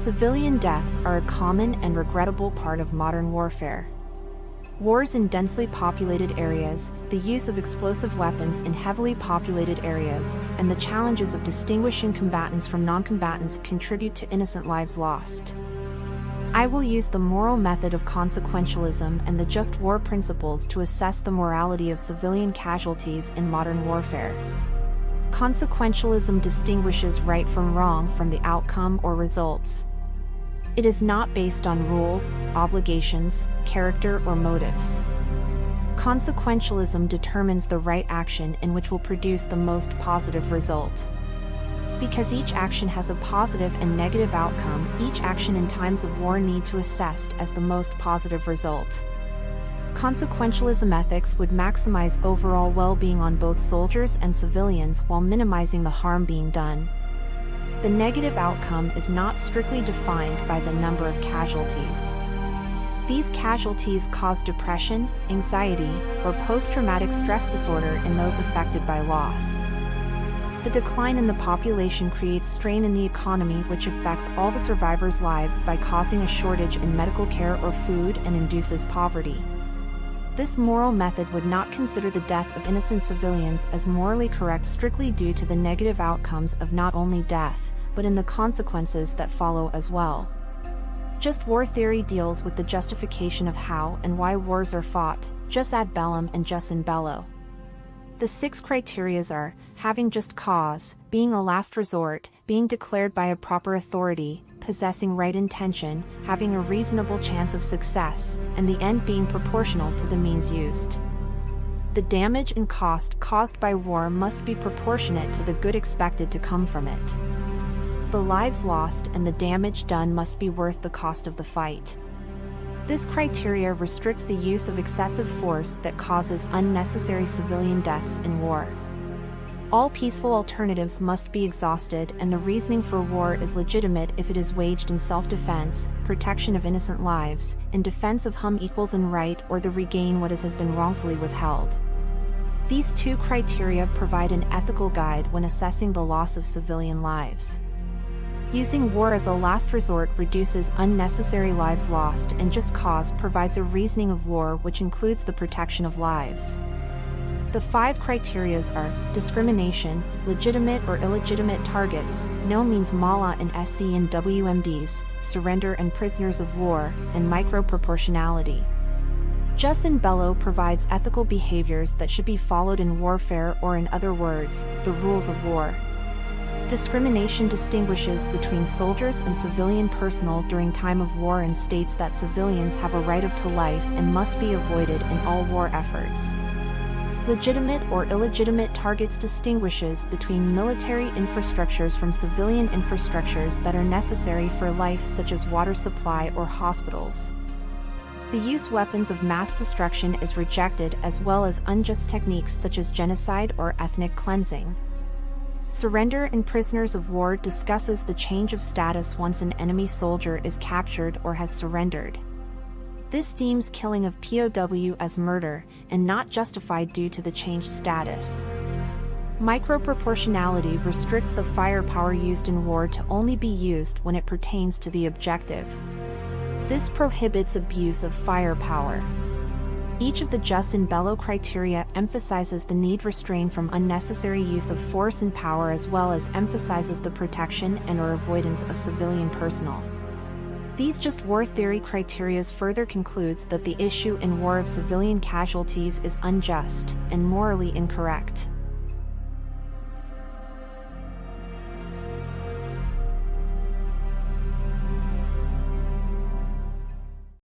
Civilian deaths are a common and regrettable part of modern warfare. Wars in densely populated areas, the use of explosive weapons in heavily populated areas, and the challenges of distinguishing combatants from non-combatants contribute to innocent lives lost. I will use the moral method of consequentialism and the just war principles to assess the morality of civilian casualties in modern warfare. Consequentialism distinguishes right from wrong from the outcome or results. It is not based on rules, obligations, character, or motives. Consequentialism determines the right action in which will produce the most positive result. Because each action has a positive and negative outcome, each action in times of war needs to be assessed as the most positive result. Consequentialism ethics would maximize overall well-being on both soldiers and civilians while minimizing the harm being done. The negative outcome is not strictly defined by the number of casualties. These casualties cause depression, anxiety, or post-traumatic stress disorder in those affected by loss. The decline in the population creates strain in the economy, which affects all the survivors' lives by causing a shortage in medical care or food and induces poverty. This moral method would not consider the death of innocent civilians as morally correct strictly due to the negative outcomes of not only death, but in the consequences that follow as well. Just war theory deals with the justification of how and why wars are fought, jus ad bellum and jus in bello. The 6 criteria are: having just cause, being a last resort, being declared by a proper authority, possessing right intention, having a reasonable chance of success, and the end being proportional to the means used. The damage and cost caused by war must be proportionate to the good expected to come from it. The lives lost and the damage done must be worth the cost of the fight. This criteria restricts the use of excessive force that causes unnecessary civilian deaths in war. All peaceful alternatives must be exhausted, and the reasoning for war is legitimate if it is waged in self-defense, protection of innocent lives, in defense of whom equals in right or to regain what has been wrongfully withheld. These 2 criteria provide an ethical guide when assessing the loss of civilian lives. Using war as a last resort reduces unnecessary lives lost, and just cause provides a reasoning of war which includes the protection of lives. The 5 criteria are: discrimination, legitimate or illegitimate targets, no means mala and SC and WMDs, surrender and prisoners of war, and micro-proportionality. Jus in bello provides ethical behaviors that should be followed in warfare, or in other words, the rules of war. Discrimination distinguishes between soldiers and civilian personnel during time of war and states that civilians have a right to life and must be avoided in all war efforts. Legitimate or illegitimate targets distinguishes between military infrastructures from civilian infrastructures that are necessary for life, such as water supply or hospitals. The use weapons of mass destruction is rejected, as well as unjust techniques such as genocide or ethnic cleansing. Surrender and prisoners of war discusses the change of status once an enemy soldier is captured or has surrendered. This deems killing of POW as murder, and not justified due to the changed status. Microproportionality restricts the firepower used in war to only be used when it pertains to the objective. This prohibits abuse of firepower. Each of the jus in bello criteria emphasizes the need to restrain from unnecessary use of force and power, as well as emphasizes the protection and/or avoidance of civilian personnel. These just war theory criteria further concludes that the issue in war of civilian casualties is unjust and morally incorrect.